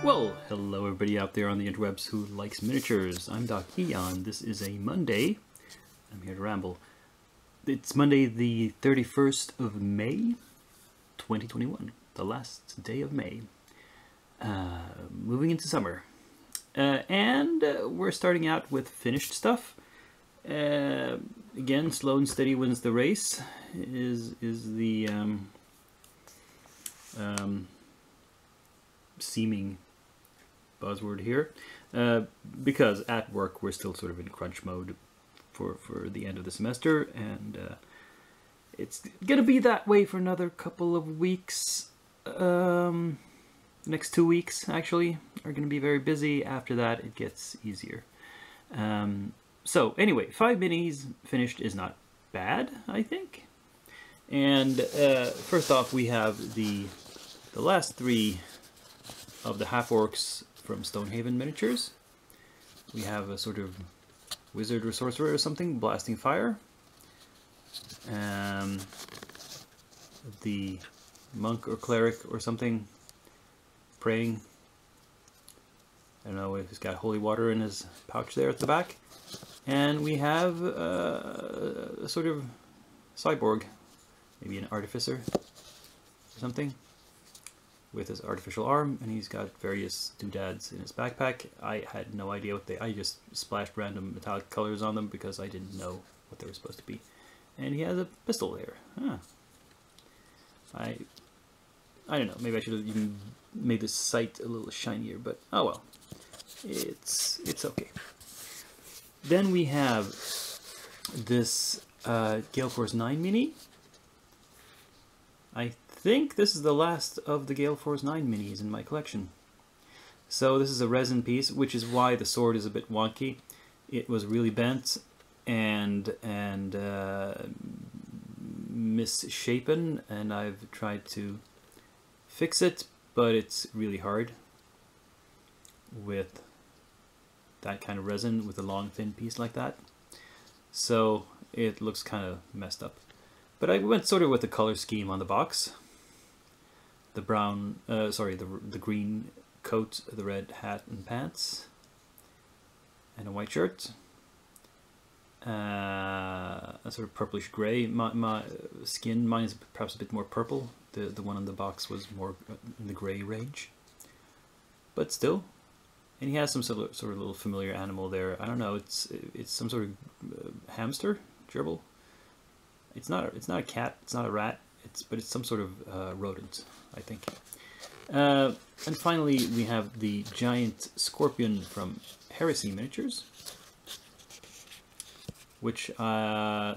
Well, hello everybody out there on the interwebs who likes miniatures. I'm Doc Eon. This is a Monday. I'm here to ramble. It's Monday the 31st of May, 2021. The last day of May. Moving into summer. And we're starting out with finished stuff. Again, slow and steady wins the race is the seeming buzzword here, because at work we're still sort of in crunch mode for the end of the semester, and it's gonna be that way for another couple of weeks. The next 2 weeks actually are gonna be very busy. After that it gets easier. So anyway, 5 minis finished is not bad, I think. And first off, we have the last 3 of the half-orcs from Stonehaven Miniatures. We have a sort of wizard or sorcerer or something blasting fire. The monk or cleric or something praying. I don't know if he's got holy water in his pouch there at the back. And we have a sort of cyborg, maybe an artificer or something, with his artificial arm, and he's got various doodads in his backpack. I had no idea what I just splashed random metallic colors on them because I didn't know what they were supposed to be. And he has a pistol there. Huh. I don't know, maybe I should have even made the sight a little shinier, but oh well. It's okay. Then we have this Gale Force 9 mini. I think this is the last of the Gale Force 9 minis in my collection. So this is a resin piece, which is why the sword is a bit wonky. It was really bent and misshapen, and I've tried to fix it, but it's really hard with that kind of resin with a long thin piece like that. So it looks kind of messed up. But I went sort of with the color scheme on the box. The brown, the green coat, the red hat and pants, and a white shirt. A sort of purplish gray. My skin, mine is perhaps a bit more purple. The one on the box was more in the gray range. But still. And he has some sort of little familiar animal there. I don't know. It's some sort of hamster, gerbil. It's not a cat. It's not a rat. But it's some sort of rodent, I think. And finally, we have the giant scorpion from Heresy Miniatures, which I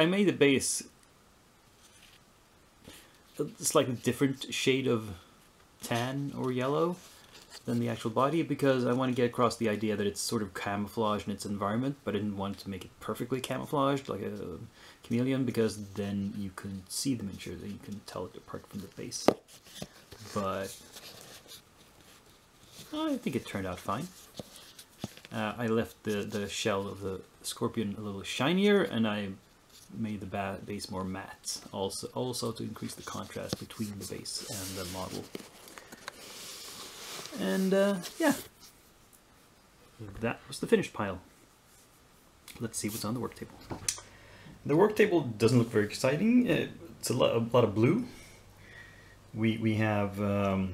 made the base a slightly different shade of tan or yellow than the actual body, because I want to get across the idea that it's sort of camouflaged in its environment, but I didn't want to make it perfectly camouflaged like a chameleon, because then you couldn't see the miniature, then you couldn't tell it apart from the base. But I think it turned out fine. I left the shell of the scorpion a little shinier, and I made the base more matte, also to increase the contrast between the base and the model. And yeah, that was the finished pile. Let's see what's on the work table. The work table doesn't look very exciting. It's a lot of blue. We have at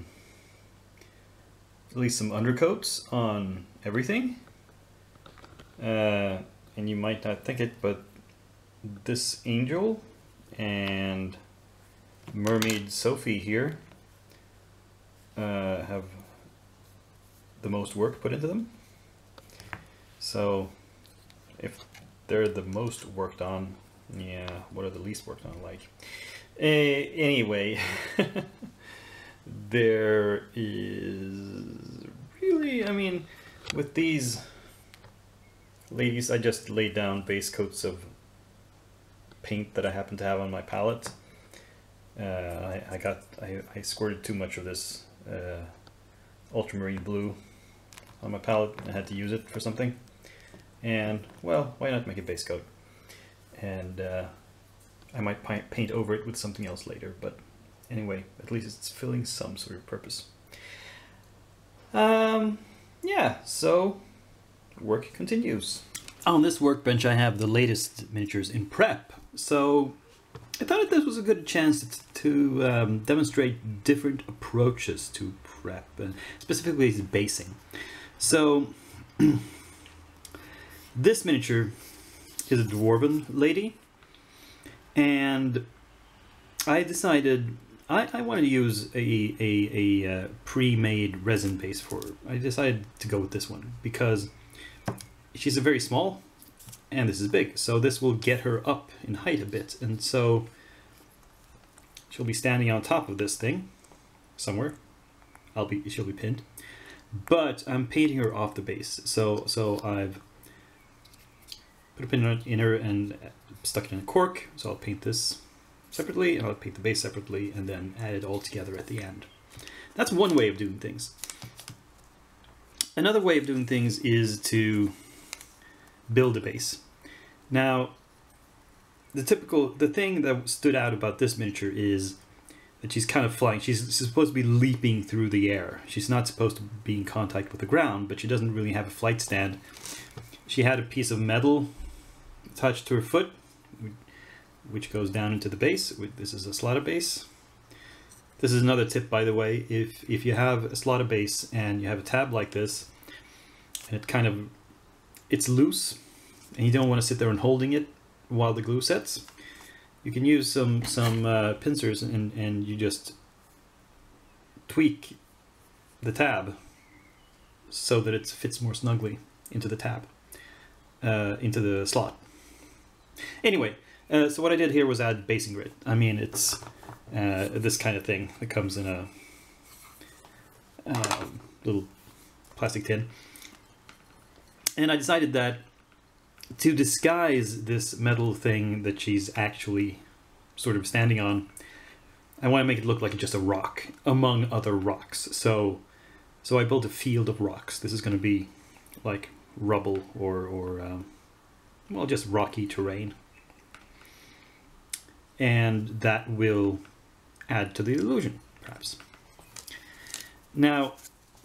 least some undercoats on everything. And you might not think it, but this angel and mermaid Sophie here have the most work put into them. So if they're the most worked on, yeah, what are the least worked on like? Anyway, there is really, I mean, with these ladies, I just laid down base coats of paint that I happen to have on my palette. I squirted too much of this ultramarine blue on my palette. I had to use it for something, and well, why not make a base coat? And I might paint over it with something else later, but anyway, at least it's filling some sort of purpose. Yeah, so work continues. On this workbench I have the latest miniatures in prep, so I thought this was a good chance to demonstrate different approaches to prep, and specifically basing. So this miniature is a dwarven lady, and I decided I wanted to use a pre-made resin base for her. I decided to go with this one because she's a very small and this is big, so this will get her up in height a bit, and so she'll be standing on top of this thing somewhere. She'll be pinned, but I'm painting her off the base, so I've put a pin in her and stuck it in a cork. So I'll paint this separately, and I'll paint the base separately, and then add it all together at the end. That's one way of doing things. Another way of doing things is to build a base. Now, the thing that stood out about this miniature is that she's kind of flying. She's supposed to be leaping through the air. She's not supposed to be in contact with the ground, but she doesn't really have a flight stand. She had a piece of metal attached to her foot, which goes down into the base. This is a slotted base. This is another tip, by the way. If you have a slotted base and you have a tab like this, and it's loose, and you don't want to sit there and holding it while the glue sets, you can use some pincers and you just tweak the tab so that it fits more snugly into the tab, into the slot. Anyway, so what I did here was add basing grit. I mean, it's this kind of thing that comes in a little plastic tin. And I decided that to disguise this metal thing that she's actually sort of standing on, I want to make it look like just a rock among other rocks. So I built a field of rocks. This is going to be like rubble or well, just rocky terrain. And that will add to the illusion, perhaps. Now,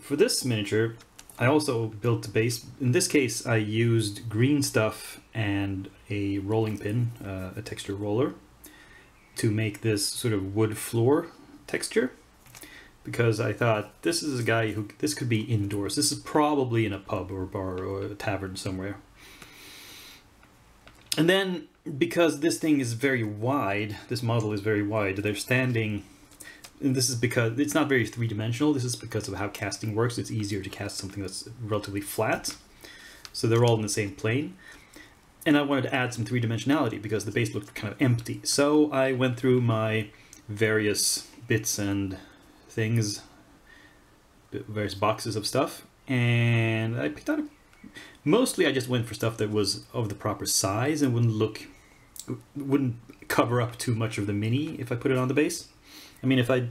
for this miniature, I also built the base. In this case, I used green stuff and a rolling pin, a texture roller, to make this sort of wood floor texture, because I thought this is a guy this could be indoors. This is probably in a pub or a bar or a tavern somewhere. And then, because this thing is very wide, this model is very wide, they're standing, and this is because it's not very three-dimensional. This is because of how casting works. It's easier to cast something that's relatively flat, so they're all in the same plane. And I wanted to add some three-dimensionality because the base looked kind of empty. So I went through my various bits and things, various boxes of stuff, and I picked out mostly I just went for stuff that was of the proper size and wouldn't cover up too much of the mini if I put it on the base. I mean, if I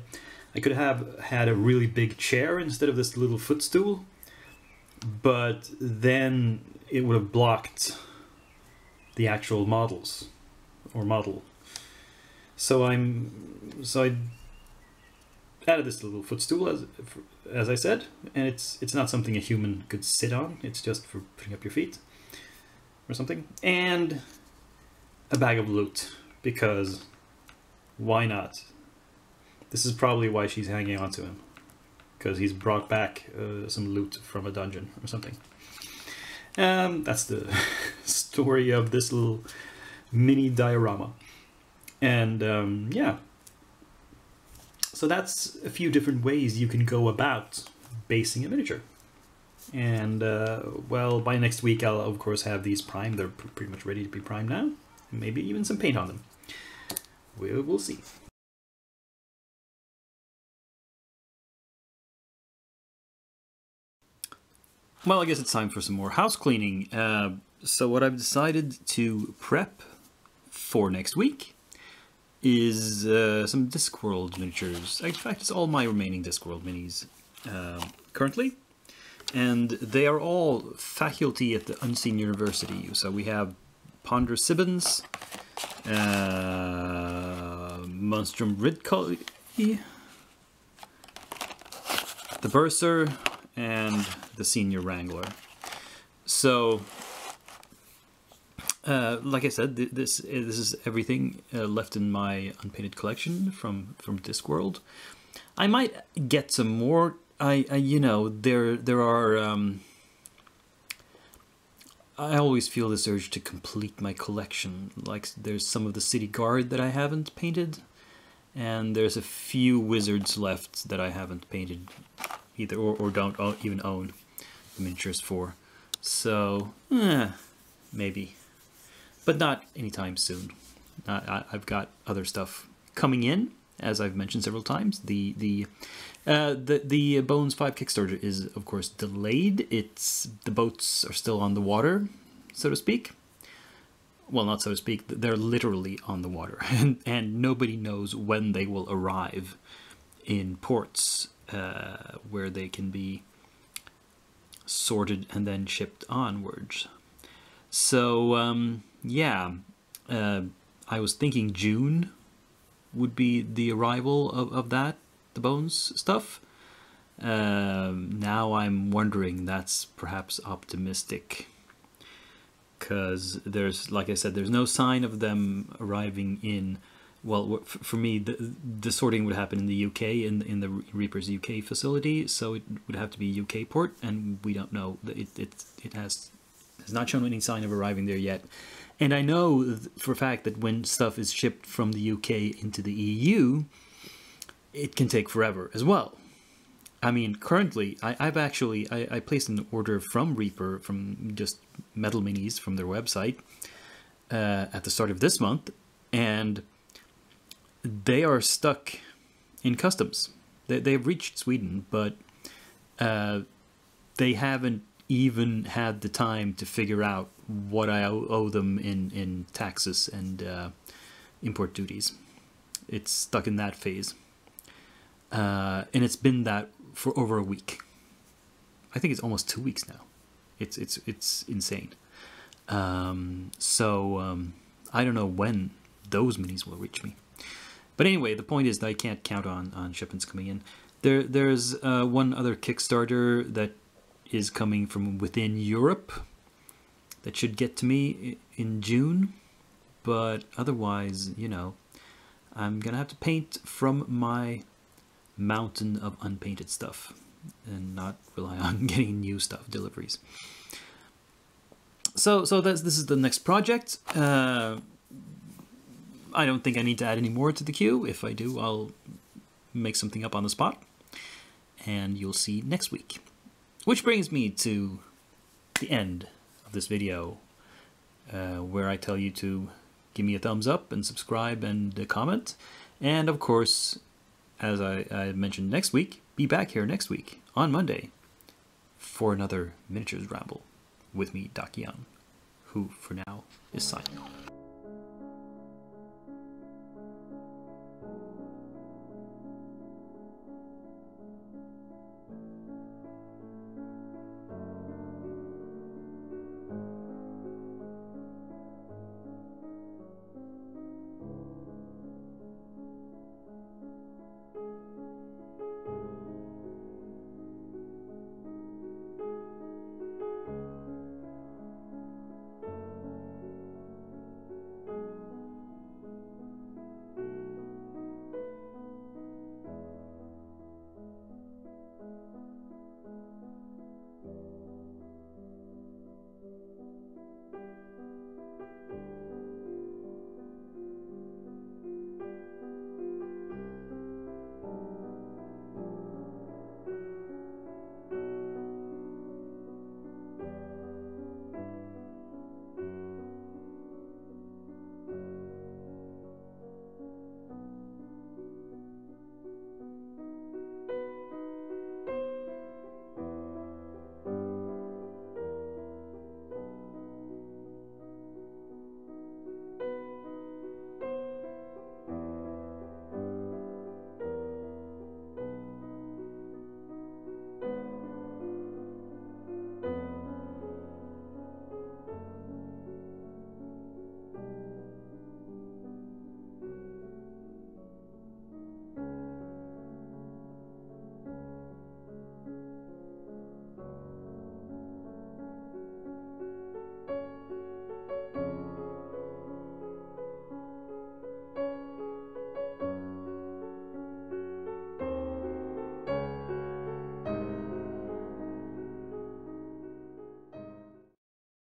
could have had a really big chair instead of this little footstool, but then it would have blocked the actual models or model. So I added this little footstool, as I said, and it's not something a human could sit on. It's just for putting up your feet or something. And a bag of loot, because why not? This is probably why she's hanging on to him, because he's brought back some loot from a dungeon or something. That's the story of this little mini diorama. And yeah, so that's a few different ways you can go about basing a miniature. And well, by next week I'll of course have these primed. They're pretty much ready to be primed now. Maybe even some paint on them. We'll see. Well, I guess it's time for some more house cleaning. So what I've decided to prep for next week is some Discworld miniatures. In fact, it's all my remaining Discworld minis currently. And they are all faculty at the Unseen University. So we have Ponder Sibbons, Monstrum Ridcully, the Bursar, and the Senior Wrangler. So, like I said, this is everything left in my unpainted collection from Discworld. I might get some more. You know, there are. I always feel this urge to complete my collection. Like, there's some of the City Guard that I haven't painted, and there's a few wizards left that I haven't painted either, or don't even own the miniatures for. So, maybe. But not anytime soon. I've got other stuff coming in, as I've mentioned several times. The Bones 5 Kickstarter is, of course, delayed. The boats are still on the water, so to speak. Well, not so to speak, they're literally on the water, and nobody knows when they will arrive in ports where they can be sorted and then shipped onwards. So, yeah, I was thinking June would be the arrival of that, the Bones stuff. Now I'm wondering that's perhaps optimistic, because there's, like I said, there's no sign of them arriving in, well, for me, the sorting would happen in the UK, in the Reaper's UK facility, so it would have to be UK port, and we don't know. It has not shown any sign of arriving there yet. And I know for a fact that when stuff is shipped from the UK into the EU, it can take forever as well. I mean, currently, I've actually placed an order from Reaper, from just metal minis from their website at the start of this month, and they are stuck in customs. They've reached Sweden, but they haven't even had the time to figure out what I owe them in taxes and import duties. It's stuck in that phase. And it's been that for over a week. I think it's almost 2 weeks now. It's insane. So I don't know when those minis will reach me. But anyway, the point is that I can't count on shipments coming in. There's one other Kickstarter that is coming from within Europe that should get to me in June. But otherwise, you know, I'm gonna have to paint from my mountain of unpainted stuff and not rely on getting new stuff deliveries. So this is the next project. I don't think I need to add any more to the queue. If I do, I'll make something up on the spot, and you'll see next week. Which brings me to the end of this video, where I tell you to give me a thumbs up and subscribe and comment. And of course, as I mentioned next week, be back here next week on Monday for another Miniatures Ramble with me, Dakian, who for now is signing off.